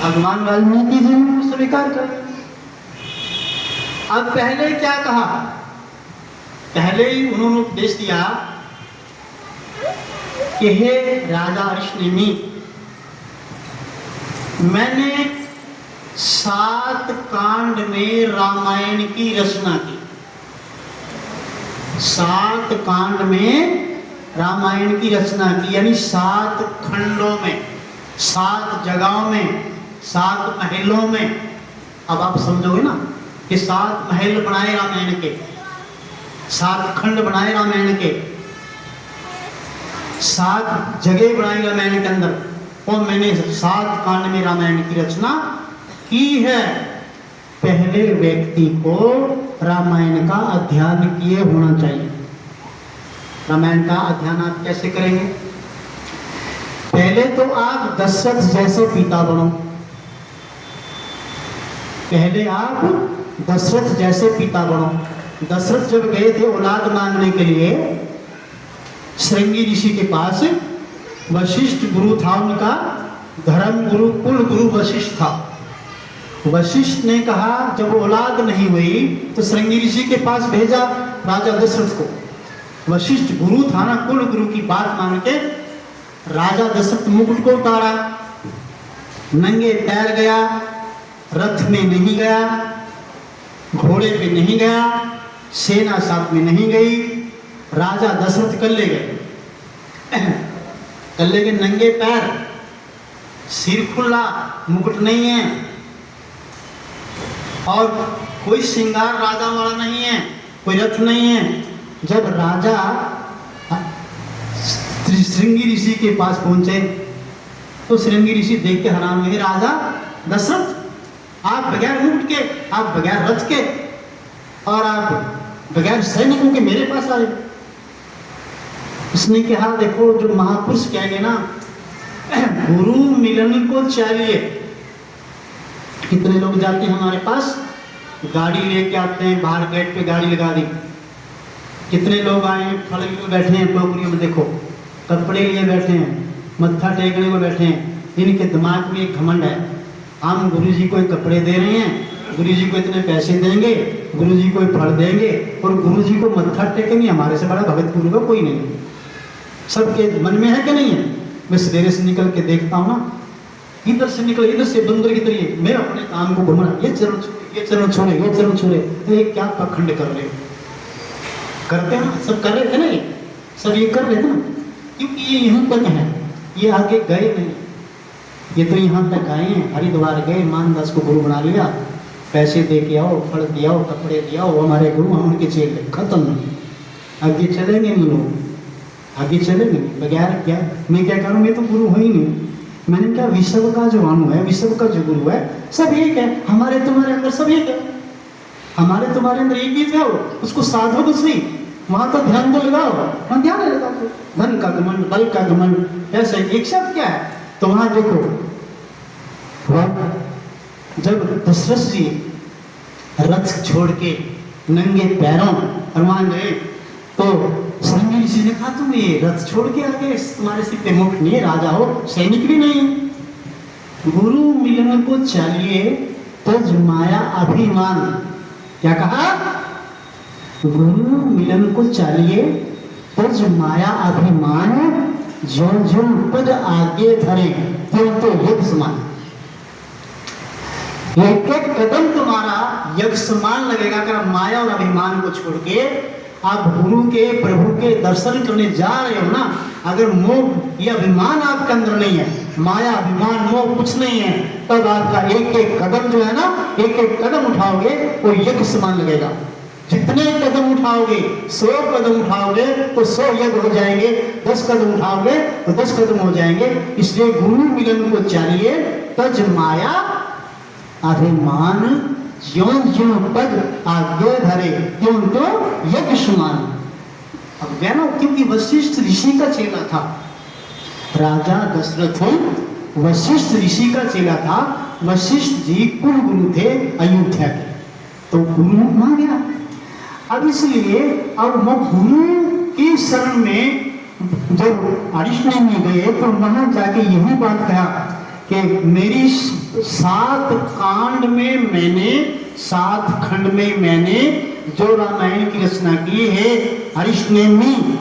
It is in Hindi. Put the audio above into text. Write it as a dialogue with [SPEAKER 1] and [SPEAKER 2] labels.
[SPEAKER 1] भगवान वाल्मीकि जी ने स्वीकार कर। अब पहले क्या कहा, पहले ही उन्होंने उपदेश दिया कि हे राजा अरिष्टनेमि, मैंने 7 कांड में रामायण की रचना की। 7 कांड में रामायण की रचना की, यानी 7 खंडों में, 7 जगहों में, 7 महलों में। अब आप समझोगे ना कि 7 महल बनाए रामायण के, 7 खंड बनाए रामायण के, 7 जगह बनाई रामायण के अंदर, और मैंने 7 कांड में रामायण की रचना की है। पहले व्यक्ति को रामायण का अध्ययन किए होना चाहिए। रामायण का अध्ययन आप कैसे करेंगे? पहले तो आप दशरथ जैसे पिता बनो। पहले आप दशरथ जैसे पिता बनो। दशरथ जब गए थे औलाद मांगने के लिए श्रृंगी ऋषि के पास, वशिष्ठ गुरु था उनका, धर्म गुरु, कुल गुरु वशिष्ठ था। वशिष्ठ ने कहा जब औलाद नहीं हुई तो श्रृंगी ऋषि के पास भेजा राजा दशरथ को। वशिष्ठ गुरु था ना, कुल गुरु की बात मान के राजा दशरथ मुकुट को उतारा, नंगे पैर गया, रथ में नहीं गया, घोड़े पे नहीं गया, सेना साथ में नहीं गई। राजा दशरथ कल्ले गए, कल्ले के नंगे पैर, सिर खुला, मुकुट नहीं है, और कोई श्रृंगार राजा वाला नहीं है, कोई रथ नहीं है। जब राजा श्रृंगी ऋषि के पास पहुंचे तो श्रृंगी ऋषि देख के हैरान हुए, राजा दशरथ, आप बगैर मुकुट के, आप बगैर रथ के, और आप बगैर सैनिकों के मेरे पास आए। उसने कहा देखो, जो महापुरुष कहेंगे ना, गुरु मिलन को चाहिए। कितने लोग जाते हैं हमारे पास, गाड़ी लेके आते हैं, बाहर गेट पे गाड़ी लगा दी। कितने लोग आए हैं, फल लिए बैठे हैं टोकरियों में, देखो कपड़े लिए बैठे हैं, मत्था टेकने को बैठे हैं। इनके दिमाग में एक घमंड है, हम गुरु जी को कपड़े दे रहे हैं, गुरु जी को इतने पैसे देंगे, गुरु जी को फल देंगे, और गुरु जी को मत्था टेकेंगे, हमारे से बड़ा भगत गुरु का कोई नहीं। सबके मन में है कि नहीं है? मैं सवेरे से निकल के देखता हूँ ना, इधर से निकले, इधर से बंदर की तरह मैं अपने काम को घुमा, ये चरण छोड़े, ये चरण छोड़े, ये चरण छोड़े। तो ये क्या पखंड कर रहे हो? करते हैं ना, सब कर रहे थे ना, ये सब ये कर रहे थे ना, क्योंकि ये यहीं तक है, ये आगे गए नहीं। ये तो यहाँ तक आए हैं, हरिद्वार गए, मानदास को गुरु बना लिया, पैसे दे के आओ, फल दिया हो, कपड़े दिया हो, हमारे गुरु, हम उनके चेले, खत्म। आगे चलेंगे नहीं लोग, आगे चलेंगे बगैर क्या? मैं क्या करूँ, मैं तो गुरु हो ही नहीं। मैंने क्या, विश्व का जो अणु है, विश्व का जो गुरु है, सब एक है। हमारे तुम्हारे अंदर सब एक है, हमारे तुम्हारे अंदर एक ही है, उसको साधो कुछ नहीं, वहां तो ध्यान तो लगाओ, वहां ध्यान नहीं लगाओ। धन का घमंड, बल का घमंड, ऐसे एक शब्द क्या है? तो वहां देखो, जब दशरथ जी रथ छोड़ के नंगे पैरों हनुमान गए, तो श्रृंगी ऋषि ने कहा तुम ये रथ छोड़ के आ गए, तुम्हारे सिर पे मुकुट नहीं है, राजा हो, सैनिक भी नहीं। गुरु मिलन को चाहिए तज माया अभिमान। क्या कहा? गुरु मिलन को चाहिए तज माया अभिमान, जो जो पद आगे धरे त्यों तो युग समान। एक एक कदम तुम्हारा यज्ञ समान लगेगा अगर माया और अभिमान को छोड़ के आप गुरु के, प्रभु के दर्शन करने जा रहे हो ना। अगर मोह या अभिमान आपके अंदर नहीं है, माया अभिमान मोह कुछ नहीं है, तब आपका एक एक कदम जो है ना, एक एक कदम उठाओगे वो यज्ञ समान लगेगा। जितने कदम उठाओगे, 100 कदम उठाओगे तो 100 यज्ञ हो जाएंगे, 10 कदम उठाओगे तो 10 कदम हो जाएंगे। इसलिए गुरु मिलन को चाहिए तज माया अभिमान, ज्यों ज्यों पद आगे धरे त्यों तो यज्ञ समान। अब कहना, क्योंकि वशिष्ठ ऋषि का चेला था, राजा दशरथ वशिष्ठ ऋषि का चेला था। वशिष्ठ जी कुल गुरु थे अयोध्या के, तो गुरु वहां गया। अब इसलिए अब वो गुरु की शरण में जब अरिष्टनेमि गए तो वहां जाके यही बात कहा कि मेरी 7 कांड में मैंने 7 खंड में मैंने जो रामायण की रचना की है हरीश नेमी